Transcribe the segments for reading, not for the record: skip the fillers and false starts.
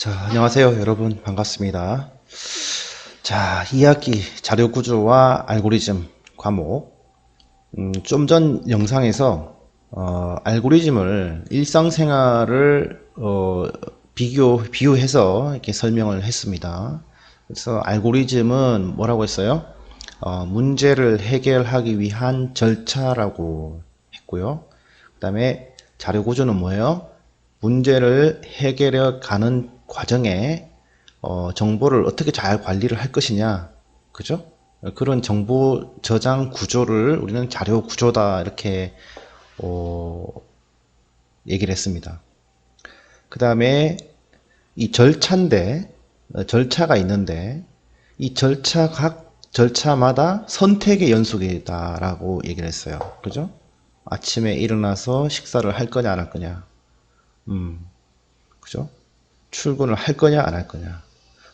자, 안녕하세요. 여러분 반갑습니다. 자, 2학기 자료구조와 알고리즘 과목. 좀 전 영상에서 알고리즘을 일상생활을 비유해서 이렇게 설명을 했습니다. 그래서 알고리즘은 뭐라고 했어요? 문제를 해결하기 위한 절차라고 했고요. 그 다음에 자료구조는 뭐예요? 문제를 해결해 가는 과정에 정보를 어떻게 잘 관리를 할 것이냐, 그죠? 그런 정보 저장 구조를 우리는 자료 구조다 이렇게 어, 얘기를 했습니다. 그 다음에 이 절차인데 절차가 있는데 이 절차 각 절차마다 선택의 연속이다라고 얘기를 했어요. 그죠? 아침에 일어나서 식사를 할 거냐 안 할 거냐, 그죠? 출근을 할 거냐 안 할 거냐.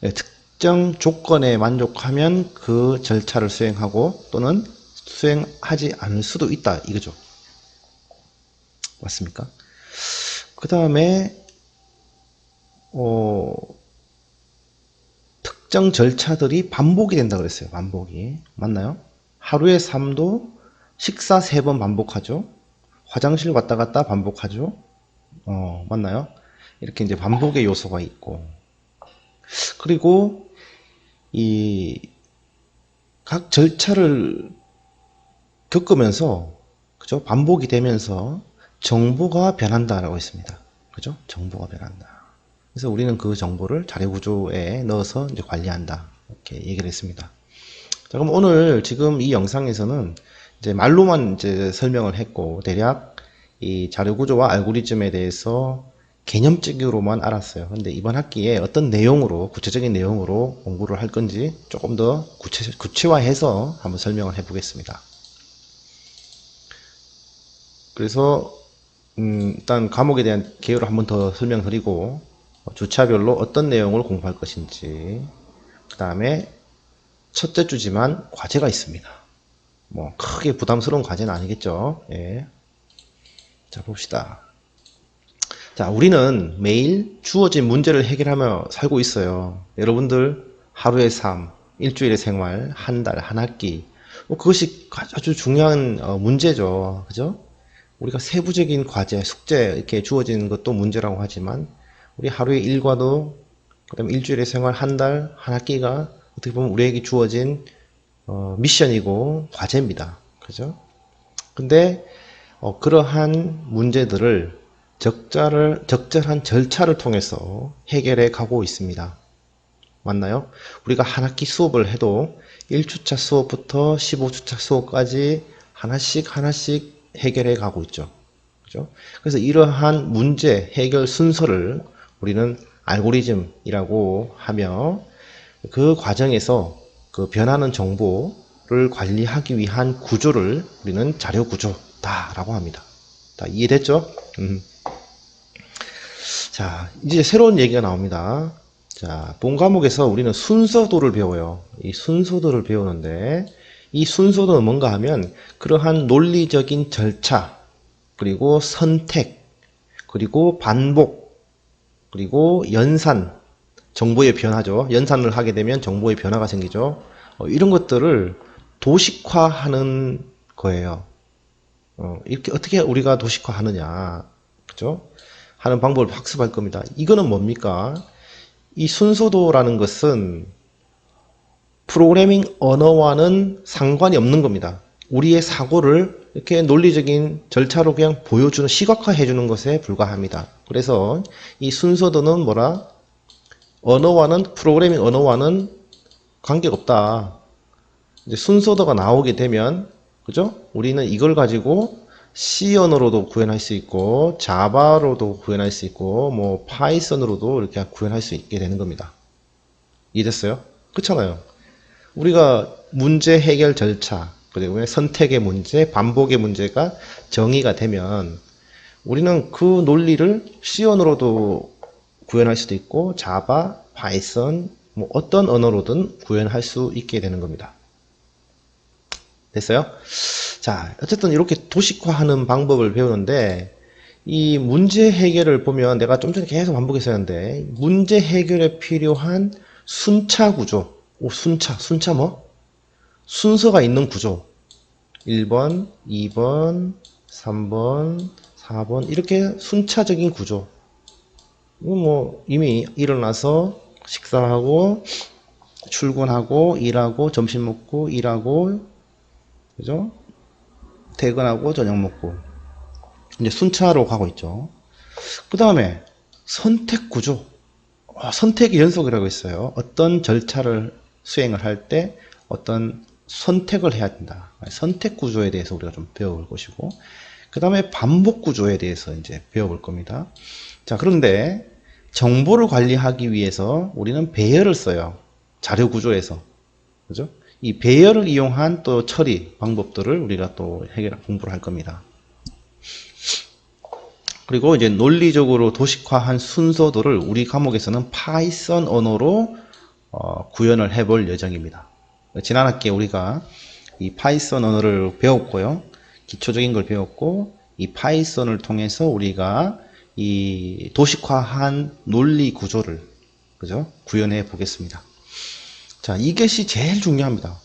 예, 특정 조건에 만족하면 그 절차를 수행하고 또는 수행하지 않을 수도 있다 이거죠. 맞습니까? 그 다음에 특정 절차들이 반복이 된다 그랬어요. 반복이 맞나요? 하루의 삶도 식사 3번 반복하죠. 화장실 왔다 갔다 반복하죠. 맞나요? 이렇게 이제 반복의 요소가 있고, 그리고 이 각 절차를 겪으면서, 그죠? 반복이 되면서 정보가 변한다라고 했습니다. 그죠? 정보가 변한다. 그래서 우리는 그 정보를 자료 구조에 넣어서 이제 관리한다. 이렇게 얘기를 했습니다. 자, 그럼 오늘 지금 이 영상에서는 이제 말로만 이제 설명을 했고, 대략 이 자료 구조와 알고리즘에 대해서 개념적으로만 알았어요. 근데 이번 학기에 어떤 내용으로, 구체적인 내용으로 공부를 할 건지 조금 더 구체화해서 한번 설명을 해 보겠습니다. 그래서 일단 과목에 대한 개요를 한번 더 설명드리고, 주차별로 어떤 내용을 공부할 것인지, 그 다음에 첫째 주지만 과제가 있습니다. 뭐 크게 부담스러운 과제는 아니겠죠. 예. 자, 봅시다. 자, 우리는 매일 주어진 문제를 해결하며 살고 있어요. 여러분들 하루의 삶, 일주일의 생활, 한 달, 한 학기, 그것이 아주 중요한 문제죠. 그죠? 우리가 세부적인 과제, 숙제 이렇게 주어진 것도 문제라고 하지만 우리 하루의 일과도, 그다음에 일주일의 생활, 한 달, 한 학기가 어떻게 보면 우리에게 주어진 미션이고 과제입니다. 그죠? 근데 그러한 문제들을 적절한 절차를 통해서 해결해 가고 있습니다. 맞나요? 우리가 한 학기 수업을 해도 1주차 수업부터 15주차 수업까지 하나씩 하나씩 해결해 가고 있죠. 그죠? 그래서 이러한 문제 해결 순서를 우리는 알고리즘이라고 하며, 그 과정에서 그 변하는 정보를 관리하기 위한 구조를 우리는 자료 구조다라고 합니다. 다 이해됐죠? 자, 이제 새로운 얘기가 나옵니다. 자, 본 과목에서 우리는 순서도를 배워요. 이 순서도를 배우는데, 이 순서도는 뭔가 하면 그러한 논리적인 절차, 그리고 선택, 그리고 반복, 그리고 연산, 정보의 변화죠. 연산을 하게 되면 정보의 변화가 생기죠. 이런 것들을 도식화하는 거예요. 이렇게 어떻게 우리가 도식화하느냐, 그죠? 하는 방법을 학습할 겁니다. 이거는 뭡니까? 이 순서도라는 것은 프로그래밍 언어와는 상관이 없는 겁니다. 우리의 사고를 이렇게 논리적인 절차로 그냥 보여주는, 시각화해 주는 것에 불과합니다. 그래서 이 순서도는 뭐라? 언어와는, 프로그래밍 언어와는 관계가 없다. 이제 순서도가 나오게 되면, 그죠? 우리는 이걸 가지고 C 언어로도 구현할 수 있고, 자바로도 구현할 수 있고, 뭐 파이썬으로도 이렇게 구현할 수 있게 되는 겁니다. 이해됐어요? 그렇잖아요. 우리가 문제 해결 절차, 그리고 선택의 문제, 반복의 문제가 정의가 되면 우리는 그 논리를 C 언어로도 구현할 수도 있고, 자바, 파이썬, 뭐 어떤 언어로든 구현할 수 있게 되는 겁니다. 됐어요? 자, 어쨌든 이렇게 도식화하는 방법을 배우는데, 이 문제 해결을 보면 내가 좀 전에 계속 반복했었는데 문제 해결에 필요한 순차 구조. 순차 뭐? 순서가 있는 구조. 1번, 2번, 3번, 4번 이렇게 순차적인 구조. 이거 뭐 이미 일어나서 식사하고 출근하고 일하고 점심 먹고 일하고 그죠? 퇴근하고 저녁 먹고 이제 순차로 가고 있죠. 그 다음에 선택 구조. 선택의 연속이라고 있어요. 어떤 절차를 수행을 할 때 어떤 선택을 해야 된다. 선택 구조에 대해서 우리가 좀 배워볼 것이고, 그 다음에 반복 구조에 대해서 이제 배워볼 겁니다. 자, 그런데 정보를 관리하기 위해서 우리는 배열을 써요. 자료 구조에서. 그죠? 이 배열을 이용한 또 처리 방법들을 우리가 또 공부를 할 겁니다. 그리고 이제 논리적으로 도식화한 순서도를 우리 과목에서는 파이썬 언어로 구현을 해볼 예정입니다. 지난 학기에 우리가 이 파이썬 언어를 배웠고요. 기초적인 걸 배웠고 이 파이썬을 통해서 우리가 이 도식화한 논리 구조를 그죠? 구현해 보겠습니다. 자, 이것이 제일 중요합니다.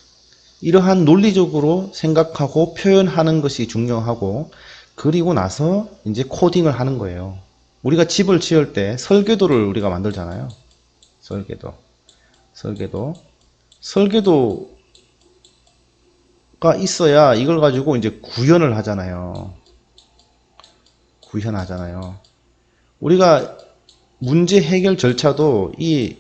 이러한 논리적으로 생각하고 표현하는 것이 중요하고 그리고 나서 이제 코딩을 하는 거예요. 우리가 집을 지을 때 설계도를 우리가 만들잖아요. 설계도가 있어야 이걸 가지고 이제 구현을 하잖아요. 우리가 문제 해결 절차도 이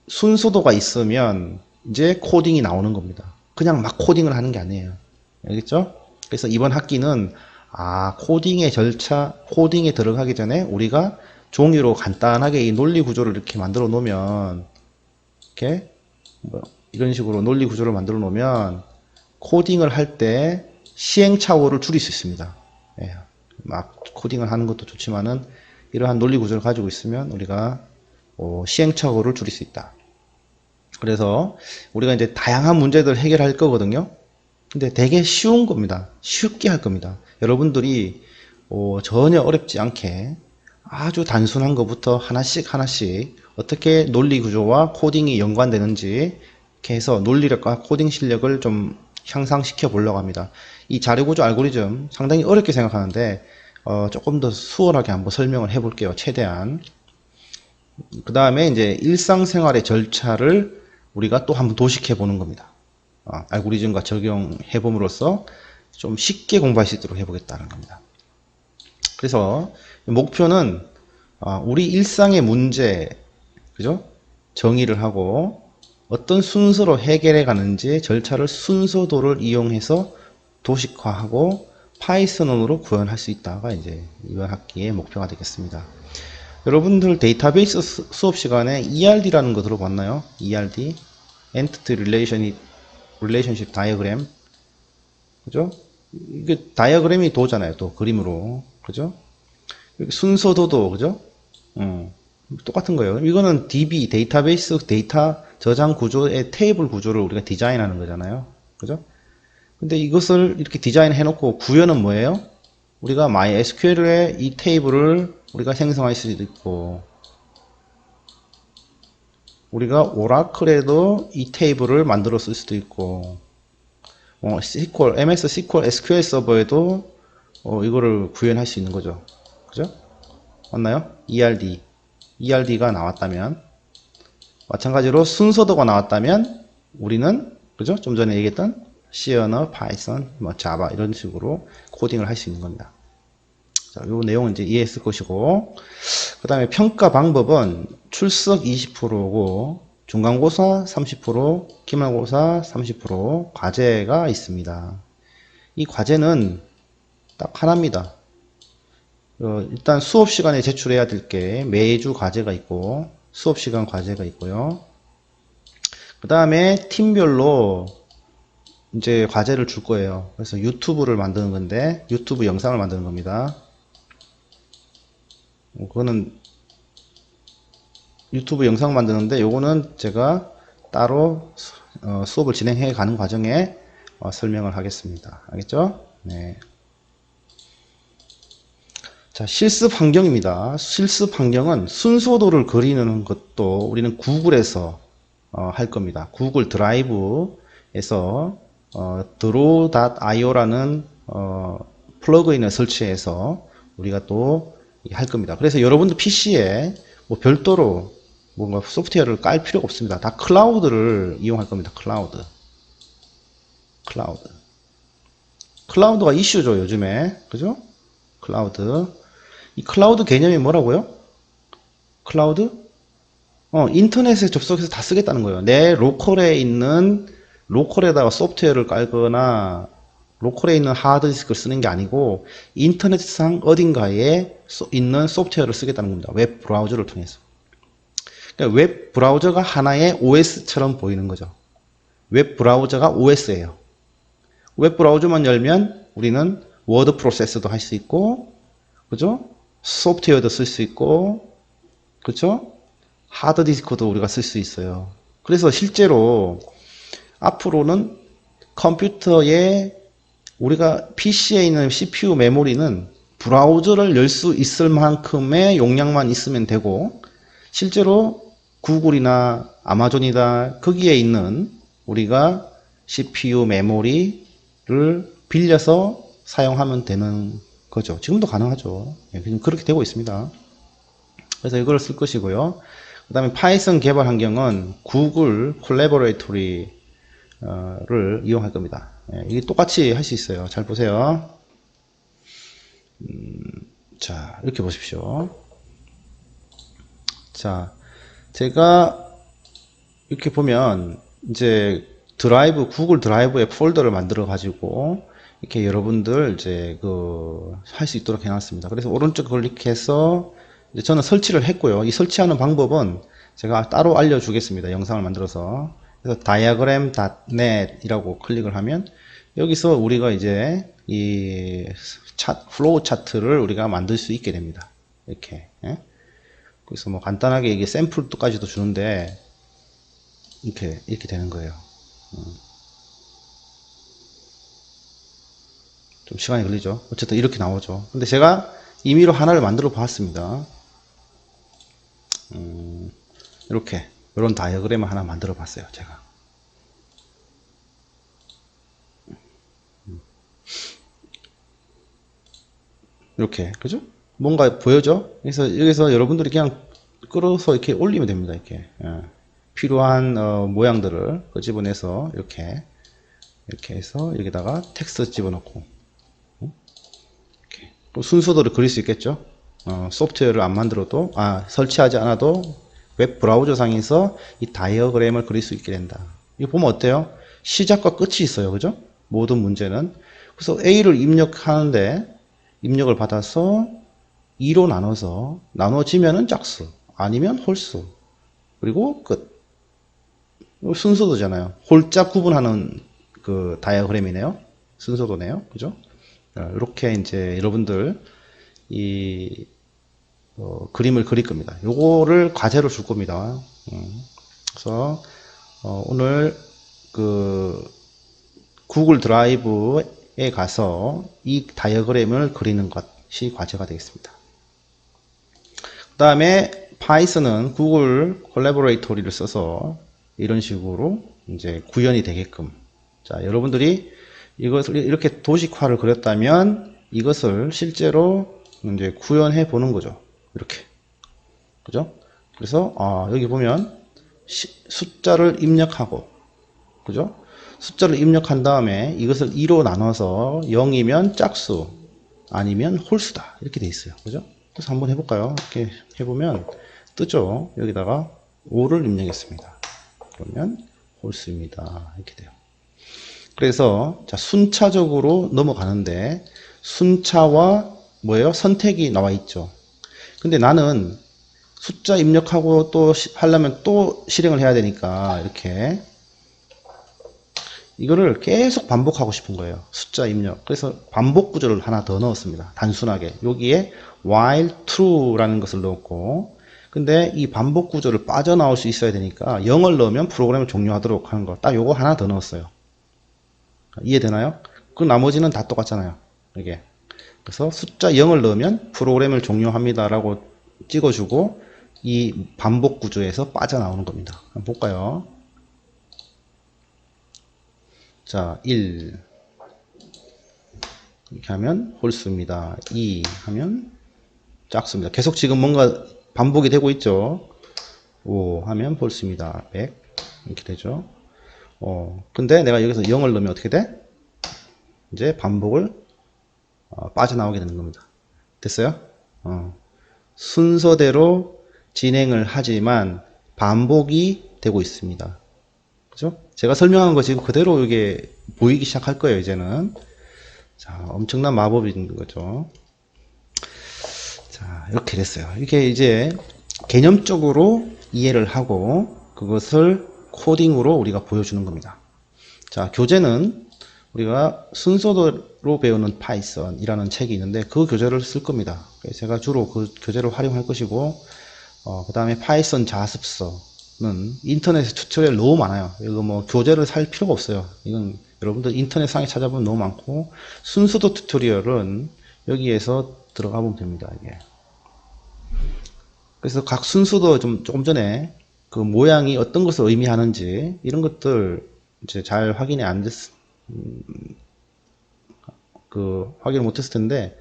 순서도가 있으면 이제 코딩이 나오는 겁니다. 그냥 막 코딩을 하는 게 아니에요. 알겠죠? 그래서 이번 학기는 코딩의 절차, 코딩에 들어가기 전에 우리가 종이로 간단하게 이 논리 구조를 이렇게 만들어 놓으면 이렇게 이런 식으로 논리 구조를 만들어 놓으면 코딩을 할 때 시행착오를 줄일 수 있습니다. 예, 막 코딩을 하는 것도 좋지만은 이러한 논리 구조를 가지고 있으면 우리가 시행착오를 줄일 수 있다. 그래서 우리가 이제 다양한 문제들을 해결할 거거든요. 근데 되게 쉬운 겁니다. 쉽게 할 겁니다. 여러분들이 전혀 어렵지 않게 아주 단순한 것부터 하나씩 어떻게 논리 구조와 코딩이 연관되는지 이렇게 해서 논리력과 코딩 실력을 좀 향상시켜 보려고 합니다. 이 자료구조 알고리즘 상당히 어렵게 생각하는데 조금 더 수월하게 한번 설명을 해볼게요. 최대한. 그 다음에 이제 일상생활의 절차를 우리가 또 한번 도식해 보는 겁니다. 알고리즘과 적용해 봄으로써 좀 쉽게 공부할 수 있도록 해보겠다는 겁니다. 그래서 목표는 우리 일상의 문제, 그죠? 정의를 하고 어떤 순서로 해결해 가는지 절차를 순서도를 이용해서 도식화하고 파이썬으로 구현할 수 있다가 이제 이번 학기의 목표가 되겠습니다. 여러분들 데이터베이스 수업 시간에 ERD라는 거 들어봤나요? ERD, Entity Relationship Diagram, 그죠? 이게 다이어그램이 도잖아요. 또 그림으로, 그죠? 순서도도, 그죠? 똑같은 거예요. 이거는 DB, 데이터베이스 데이터 저장 구조의 테이블 구조를 우리가 디자인하는 거잖아요. 그죠? 근데 이것을 이렇게 디자인해 놓고 구현은 뭐예요? 우리가 MySQL에 이 테이블을 우리가 생성할 수도 있고, 우리가 오라클에도 이 테이블을 만들어 쓸 수도 있고, SQL, MS SQL SQL 서버에도 이거를 구현할 수 있는 거죠. 그죠? 맞나요? ERD가 나왔다면, 마찬가지로 순서도가 나왔다면, 우리는, 그죠? 좀 전에 얘기했던 C 언어, 파이썬, 자바 이런 식으로 코딩을 할 수 있는 겁니다. 자, 요 내용은 이제 이해했을 것이고, 그 다음에 평가 방법은 출석 20%고, 중간고사 30%, 기말고사 30%, 과제가 있습니다. 이 과제는 딱 하나입니다. 일단 수업 시간에 제출해야 될 게 매주 과제가 있고, 수업 시간 과제가 있고요. 그 다음에 팀별로 이제 과제를 줄 거예요. 그래서 유튜브를 만드는 건데, 유튜브 영상을 만드는 겁니다. 그거는 유튜브 영상 만드는데 요거는 제가 따로 수업을 진행해 가는 과정에 설명을 하겠습니다. 알겠죠? 네. 자, 실습 환경입니다. 실습 환경은 순서도를 그리는 것도 우리는 구글에서 할 겁니다. 구글 드라이브에서 draw.io라는 플러그인을 설치해서 우리가 또 할 겁니다. 그래서 여러분들 PC에 뭐 별도로 뭔가 소프트웨어를 깔 필요가 없습니다. 다 클라우드를 이용할 겁니다. 클라우드가 이슈죠, 요즘에. 그죠? 클라우드. 이 클라우드 개념이 뭐라고요? 클라우드? 인터넷에 접속해서 다 쓰겠다는 거예요. 내 로컬에다가 소프트웨어를 깔거나, 로컬에 있는 하드디스크를 쓰는 게 아니고, 인터넷상 어딘가에 있는 소프트웨어를 쓰겠다는 겁니다. 웹 브라우저를 통해서. 그러니까 웹 브라우저가 하나의 OS처럼 보이는 거죠. 웹 브라우저가 OS예요. 웹 브라우저만 열면 우리는 워드 프로세서도 할 수 있고, 그죠? 소프트웨어도 쓸 수 있고, 그죠? 하드디스크도 우리가 쓸 수 있어요. 그래서 실제로 앞으로는 컴퓨터에 우리가 PC에 있는 CPU 메모리는 브라우저를 열 수 있을 만큼의 용량만 있으면 되고, 실제로 구글이나 아마존이나 거기에 있는 우리가 CPU 메모리를 빌려서 사용하면 되는 거죠. 지금도 가능하죠. 그렇게 되고 있습니다. 그래서 이걸 쓸 것이고요. 그 다음에 파이썬 개발 환경은 구글 콜라보레이토리를 이용할 겁니다. 이게 똑같이 할 수 있어요. 잘 보세요. 자, 이렇게 보십시오. 자, 제가 이렇게 보면 이제 구글 드라이브에 폴더를 만들어 가지고 이렇게 여러분들 이제 할 수 있도록 해놨습니다. 그래서 오른쪽 클릭해서 이제 저는 설치를 했고요. 이 설치하는 방법은 제가 따로 알려주겠습니다. 영상을 만들어서. 그래서 diagram.net 이라고 클릭을 하면 여기서 우리가 이제 이 플로우 차트를 우리가 만들 수 있게 됩니다. 이렇게. 그래서 뭐 간단하게 이게 샘플까지도 주는데 이렇게 되는 거예요. 좀 시간이 걸리죠. 어쨌든 이렇게 나오죠. 근데 제가 임의로 하나를 만들어 봤습니다. 이렇게 이런 다이어그램을 하나 만들어 봤어요. 제가. 이렇게, 그죠? 뭔가 보여져? 그래서 여기서 여러분들이 그냥 끌어서 이렇게 올리면 됩니다. 이렇게. 필요한 모양들을 끄집어내서 이렇게 해서 여기다가 텍스트 집어넣고 이렇게. 또 순서대로 그릴 수 있겠죠. 소프트웨어를 안 만들어도 설치하지 않아도 웹 브라우저 상에서 이 다이어그램을 그릴 수 있게 된다. 이거 보면 어때요? 시작과 끝이 있어요. 그죠? 모든 문제는. 그래서 A를 입력을 받아서 2로 나눠지면은 짝수, 아니면 홀수, 그리고 끝. 순서도잖아요. 홀짝 구분하는 그 다이어그램이네요. 순서도네요. 그죠? 이렇게 이제 여러분들 그림을 그릴 겁니다. 요거를 과제로 줄 겁니다. 그래서 오늘 구글 드라이브에 가서 이 다이어그램을 그리는 것이 과제가 되겠습니다. 그 다음에 파이썬은 구글 콜라보레이토리를 써서 이런 식으로 이제 구현이 되게끔. 자, 여러분들이 이것을 이렇게 도식화를 그렸다면 이것을 실제로 이제 구현해 보는 거죠. 이렇게. 그죠? 그래서, 여기 보면 숫자를 입력하고, 그죠? 숫자를 입력한 다음에 이것을 2로 나눠서 0이면 짝수, 아니면 홀수다. 이렇게 돼 있어요. 그죠? 그래서 한번 해볼까요? 이렇게 해보면 뜨죠? 여기다가 5를 입력했습니다. 그러면 홀수입니다. 이렇게 돼요. 그래서 자, 순차적으로 넘어가는데 순차와 뭐예요? 선택이 나와 있죠. 근데 나는 숫자 입력하고 또 하려면 또 실행을 해야 되니까 이렇게 이거를 계속 반복하고 싶은 거예요. 숫자 입력. 그래서 반복 구조를 하나 더 넣었습니다. 단순하게. 여기에 while true라는 것을 넣었고, 근데 이 반복 구조를 빠져나올 수 있어야 되니까 0을 넣으면 프로그램을 종료하도록 하는 거. 딱 요거 하나 더 넣었어요. 이해되나요? 그 나머지는 다 똑같잖아요. 이게. 그래서 숫자 0을 넣으면 프로그램을 종료합니다라고 찍어주고 이 반복 구조에서 빠져나오는 겁니다. 한번 볼까요? 자, 1 이렇게 하면 홀수입니다. 2 하면 짝수입니다. 계속 지금 뭔가 반복이 되고 있죠. 5 하면 홀수입니다. 100 이렇게 되죠. 근데 내가 여기서 0을 넣으면 어떻게 돼? 이제 반복을 빠져나오게 되는 겁니다. 됐어요? 순서대로 진행을 하지만 반복이 되고 있습니다. 그죠? 제가 설명한 거 지금 그대로 이게 보이기 시작할 거예요, 이제는. 자, 엄청난 마법인 거죠. 자, 이렇게 됐어요. 이렇게 이제 개념적으로 이해를 하고 그것을 코딩으로 우리가 보여주는 겁니다. 자, 교재는 우리가 순서대로 배우는 파이썬이라는 책이 있는데 그 교재를 쓸 겁니다. 제가 주로 그 교재를 활용할 것이고, 그 다음에 파이썬 자습서는 인터넷에 튜토리얼 너무 많아요. 이거 뭐 교재를 살 필요가 없어요. 이건 여러분들 인터넷상에 찾아보면 너무 많고, 순서도 튜토리얼은 여기에서 들어가 보면 됩니다. 이게. 그래서 각 순서도 조금 전에 그 모양이 어떤 것을 의미하는지 이런 것들 이제 잘 확인이 안 확인을 못했을 텐데,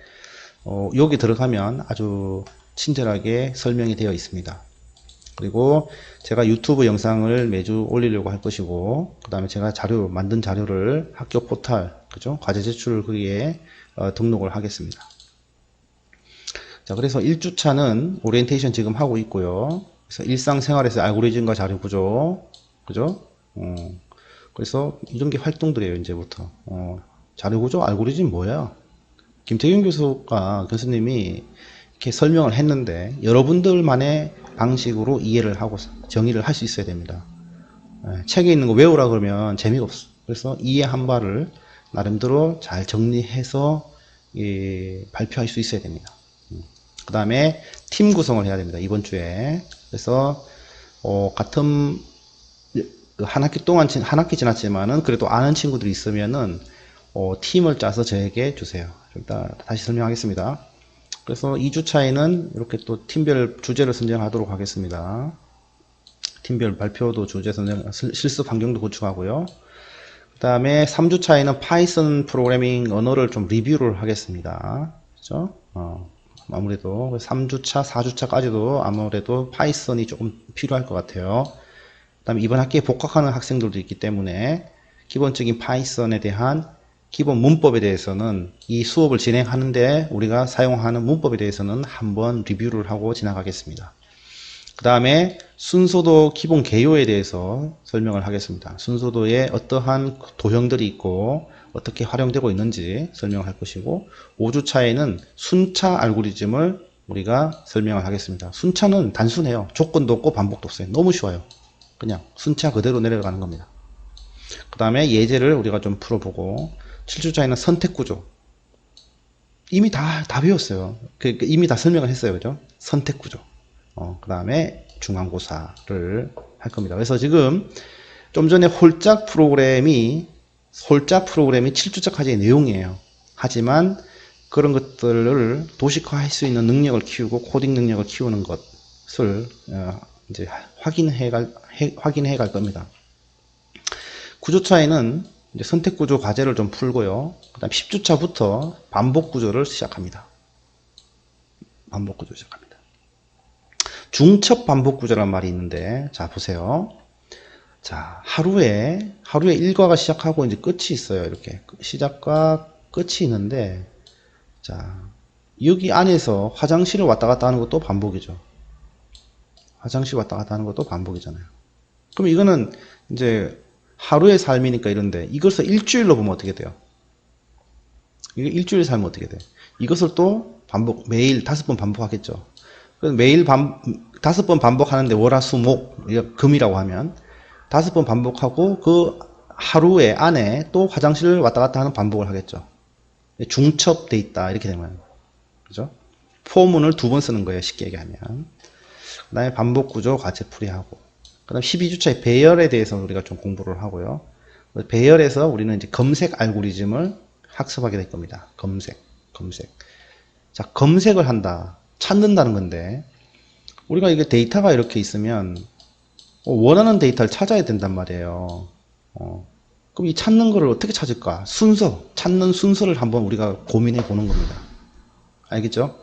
여기 들어가면 아주 친절하게 설명이 되어 있습니다. 그리고 제가 유튜브 영상을 매주 올리려고 할 것이고, 그 다음에 제가 만든 자료를 학교 포탈, 그죠? 과제 제출 거기에 등록을 하겠습니다. 자, 그래서 1주차는 오리엔테이션 지금 하고 있고요. 그래서 일상생활에서 알고리즘과 자료 구조, 그죠? 그래서 이런 게 활동들이에요, 이제부터. 자료 구조, 알고리즘 뭐야? 김태균 교수님이 이렇게 설명을 했는데 여러분들만의 방식으로 이해를 하고 정의를 할 수 있어야 됩니다. 책에 있는 거 외우라 그러면 재미가 없어. 그래서 이해한 바를 나름대로 잘 정리해서 발표할 수 있어야 됩니다. 그 다음에 팀 구성을 해야 됩니다. 이번 주에. 그래서 같은 한 학기 지났지만은 그래도 아는 친구들이 있으면은 팀을 짜서 저에게 주세요. 일단 다시 설명하겠습니다. 그래서 2주차에는 이렇게 또 팀별 주제를 선정하도록 하겠습니다. 팀별 발표도 주제 선정, 실습 환경도 구축하고요. 그 다음에 3주차에는 파이썬 프로그래밍 언어를 좀 리뷰를 하겠습니다. 그죠? 아무래도 3주차, 4주차까지도 아무래도 파이썬이 조금 필요할 것 같아요. 그 다음에 이번 학기에 복학하는 학생들도 있기 때문에 기본적인 파이썬에 대한 기본 문법에 대해서는 이 수업을 진행하는데 우리가 사용하는 문법에 대해서는 한번 리뷰를 하고 지나가겠습니다. 그 다음에 순서도 기본 개요에 대해서 설명을 하겠습니다. 순서도에 어떠한 도형들이 있고 어떻게 활용되고 있는지 설명을 할 것이고, 5주차에는 순차 알고리즘을 우리가 설명을 하겠습니다. 순차는 단순해요. 조건도 없고 반복도 없어요. 너무 쉬워요. 그냥 순차 그대로 내려가는 겁니다. 그 다음에 예제를 우리가 좀 풀어보고, 7주차에는 선택구조. 이미 다 배웠어요. 이미 다 설명을 했어요. 그죠? 선택구조. 그 다음에 중간고사를 할 겁니다. 그래서 지금 좀 전에 홀짝 프로그램이 7주차까지의 내용이에요. 하지만 그런 것들을 도식화할 수 있는 능력을 키우고 코딩 능력을 키우는 것을 이제 확인해 갈 겁니다. 9주차에는 이제 선택구조 과제를 좀 풀고요. 그 다음 10주차부터 반복구조를 시작합니다. 반복구조 시작합니다. 중첩 반복구조란 말이 있는데, 자, 보세요. 자, 하루에 일과가 시작하고 이제 끝이 있어요. 이렇게. 시작과 끝이 있는데, 자, 여기 안에서 화장실을 왔다 갔다 하는 것도 반복이죠. 화장실 왔다 갔다 하는 것도 반복이잖아요. 그럼 이거는 이제 하루의 삶이니까 이런데, 이것을 일주일로 보면 어떻게 돼요? 이게 일주일 살면 어떻게 돼? 이것을 또 매일 5번 반복하겠죠. 매일 5번 반복하는데 월화수목 금이라고 하면 5번 반복하고 그 하루에 안에 또 화장실을 왔다 갔다 하는 반복을 하겠죠. 중첩돼 있다 이렇게 되면, 그죠? 포문을 2번 쓰는 거예요. 쉽게 얘기하면. 그 다음에 반복구조 과제풀이하고, 그 다음 12주차에 배열에 대해서 우리가 좀 공부를 하고요. 배열에서 우리는 이제 검색 알고리즘을 학습하게 될 겁니다. 검색. 자, 검색을 한다. 찾는다는 건데, 우리가 이게 데이터가 이렇게 있으면, 원하는 데이터를 찾아야 된단 말이에요. 그럼 이 찾는 거를 어떻게 찾을까? 찾는 순서를 한번 우리가 고민해 보는 겁니다. 알겠죠?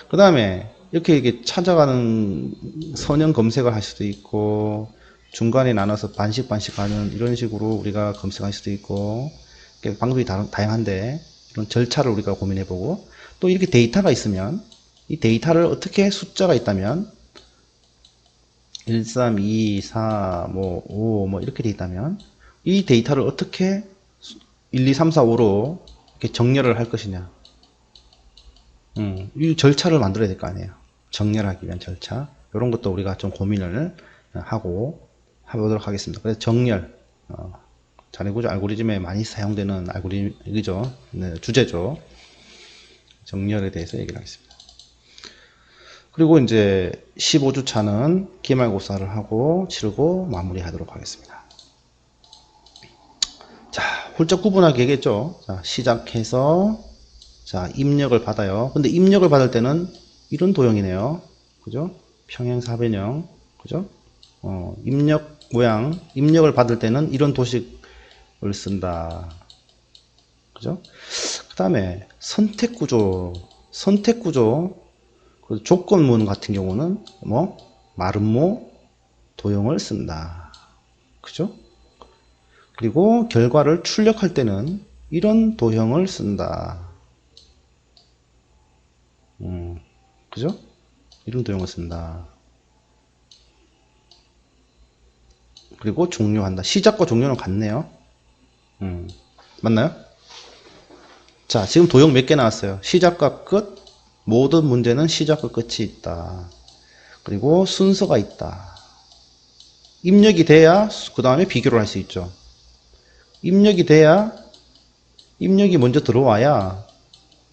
그 다음에 이렇게 찾아가는 선형 검색을 할 수도 있고, 중간에 나눠서 반씩 가는 이런 식으로 우리가 검색할 수도 있고, 방법이 다양한데, 이런 절차를 우리가 고민해 보고, 또 이렇게 데이터가 있으면, 이 데이터를 어떻게 숫자가 있다면, 1, 3, 2, 4, 5, 이렇게 돼 있다면, 이 데이터를 어떻게 1, 2, 3, 4, 5로 이렇게 정렬을 할 것이냐. 이 절차를 만들어야 될 거 아니에요. 정렬하기 위한 절차. 이런 것도 우리가 좀 고민을 하고 해보도록 하겠습니다. 그래서 정렬, 자네구조 알고리즘에 많이 사용되는 알고리즘이죠. 네, 주제죠. 정렬에 대해서 얘기를 하겠습니다. 그리고 이제 15주 차는 기말고사를 하고 치르고 마무리하도록 하겠습니다. 자, 훌쩍 구분하게 얘기했죠. 자, 시작해서 자, 입력을 받아요. 근데 입력을 받을 때는 이런 도형이네요. 그죠? 평행사변형. 그죠? 입력 모양, 입력을 받을 때는 이런 도식을 쓴다. 그죠? 그 다음에 선택구조. 그 조건문 같은 경우는 마름모 도형을 쓴다. 그죠? 그리고 결과를 출력할 때는 이런 도형을 쓴다. 그죠? 이런 도형을 쓴다. 그리고 종료한다. 시작과 종료는 같네요. 맞나요? 자, 지금 도형 몇 개 나왔어요? 시작과 끝. 모든 문제는 시작과 끝이 있다. 그리고 순서가 있다. 입력이 돼야 그 다음에 비교를 할 수 있죠. 입력이 먼저 들어와야,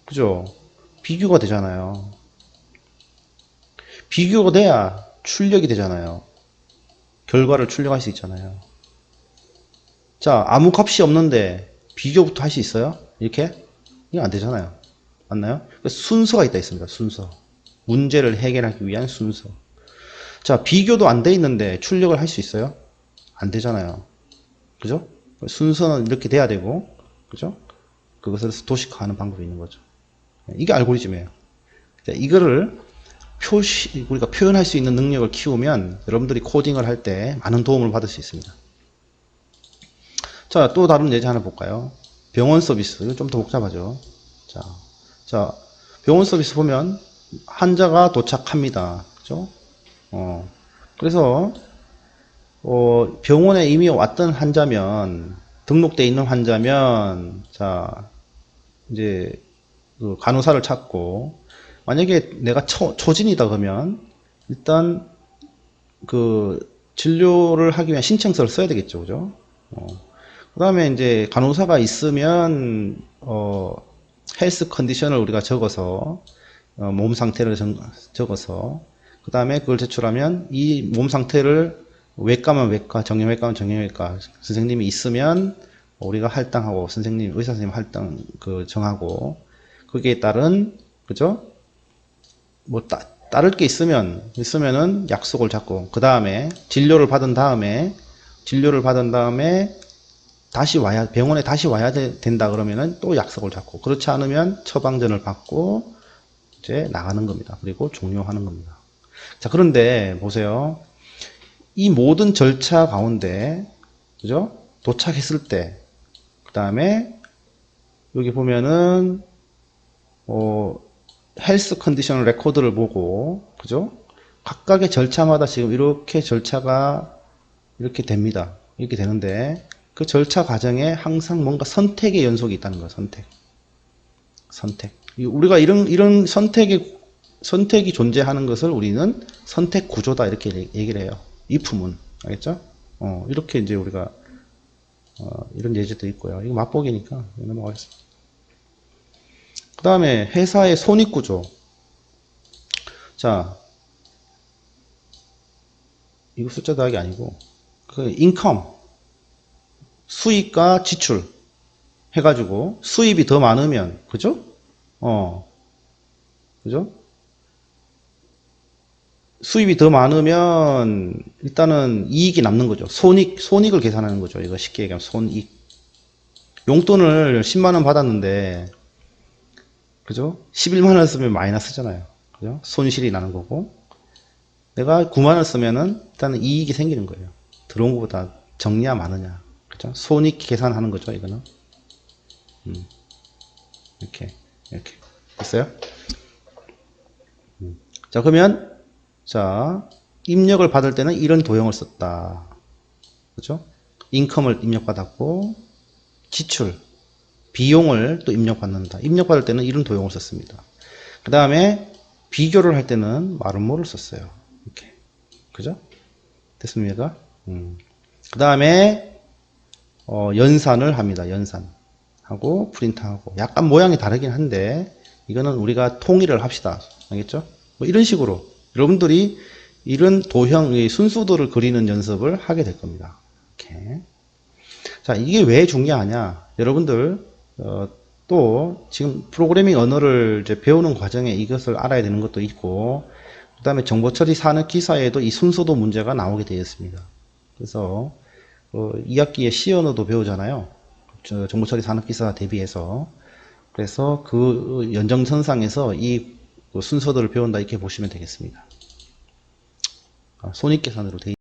그죠? 비교가 되잖아요. 비교가 돼야 출력이 되잖아요. 결과를 출력할 수 있잖아요. 자, 아무 값이 없는데 비교부터 할 수 있어요? 이렇게? 이거 안 되잖아요. 맞나요? 순서가 있다 있습니다. 순서. 문제를 해결하기 위한 순서. 자, 비교도 안 돼 있는데 출력을 할 수 있어요? 안 되잖아요. 그죠? 순서는 이렇게 돼야 되고, 그죠? 그것을 도식화하는 방법이 있는 거죠. 이게 알고리즘이에요. 자, 이거를 우리가 표현할 수 있는 능력을 키우면 여러분들이 코딩을 할 때 많은 도움을 받을 수 있습니다. 자, 또 다른 예제 하나 볼까요? 병원 서비스. 이거 좀 더 복잡하죠. 자, 병원 서비스 보면 환자가 도착합니다. 그죠? 그래서 병원에 이미 왔던 환자면, 등록돼 있는 환자면, 자, 이제 그 간호사를 찾고, 만약에 내가 초진이다 그러면 일단 그 진료를 하기 위한 신청서를 써야 되겠죠, 그죠? 그 다음에 이제 간호사가 있으면 헬스 컨디션을 우리가 적어서 몸 상태를 적어서 그 다음에 그걸 제출하면 이 몸 상태를 외과면 외과, 정형외과면 정형외과 선생님이 있으면 우리가 할당하고 의사 선생님 할당 정하고 거기에 따른 그죠? 따를 게 있으면은 약속을 잡고, 그 다음에 진료를 받은 다음에 병원에 다시 와야 된다 그러면은 또 약속을 잡고, 그렇지 않으면 처방전을 받고, 이제 나가는 겁니다. 그리고 종료하는 겁니다. 자, 그런데 보세요. 이 모든 절차 가운데, 그죠? 도착했을 때, 그 다음에 여기 보면은, 헬스 컨디션 레코드를 보고, 그죠? 각각의 절차마다 지금 이렇게 절차가 이렇게 됩니다. 이렇게 되는데, 그 절차 과정에 항상 뭔가 선택의 연속이 있다는 거예요. 선택. 우리가 이런 선택이 존재하는 것을 우리는 선택 구조다. 이렇게 얘기를 해요. if문. 알겠죠? 이렇게 이제 우리가, 이런 예제도 있고요. 이거 맛보기니까 넘어가겠습니다. 그 다음에 회사의 손익구조. 자, 이거 숫자 더하기 아니고 그 인컴, 수입과 지출 해가지고 수입이 더 많으면, 그죠? 그죠? 수입이 더 많으면 일단은 이익이 남는 거죠. 손익을 계산하는 거죠. 이거 쉽게 얘기하면 손익. 용돈을 10만 원 받았는데, 그죠? 11만 원 쓰면 마이너스잖아요. 그죠? 손실이 나는 거고. 내가 9만 원 쓰면은 일단은 이익이 생기는 거예요. 들어온 것보다 적냐 많으냐. 그죠? 손익 계산하는 거죠, 이거는. 이렇게. 됐어요? 자, 그러면, 자, 입력을 받을 때는 이런 도형을 썼다. 그죠? 인컴을 입력받았고, 지출, 비용을 또 입력받는다. 입력받을 때는 이런 도형을 썼습니다. 그 다음에 비교를 할 때는 마름모를 썼어요. 이렇게. 그죠? 됐습니까? 그 다음에 연산을 합니다. 연산. 하고 프린트하고 약간 모양이 다르긴 한데 이거는 우리가 통일을 합시다. 알겠죠? 뭐 이런 식으로 여러분들이 이런 도형, 순수도를 그리는 연습을 하게 될 겁니다. 이렇게. 자, 이게 왜 중요하냐? 여러분들 또 지금 프로그래밍 언어를 이제 배우는 과정에 이것을 알아야 되는 것도 있고, 그 다음에 정보처리 산업 기사에도 이 순서도 문제가 나오게 되어 있습니다. 그래서 2학기에 C 언어도 배우잖아요. 정보처리 산업 기사 대비해서. 그래서 그 연장선상에서 이 순서도를 배운다 이렇게 보시면 되겠습니다. 손익계산으로 돼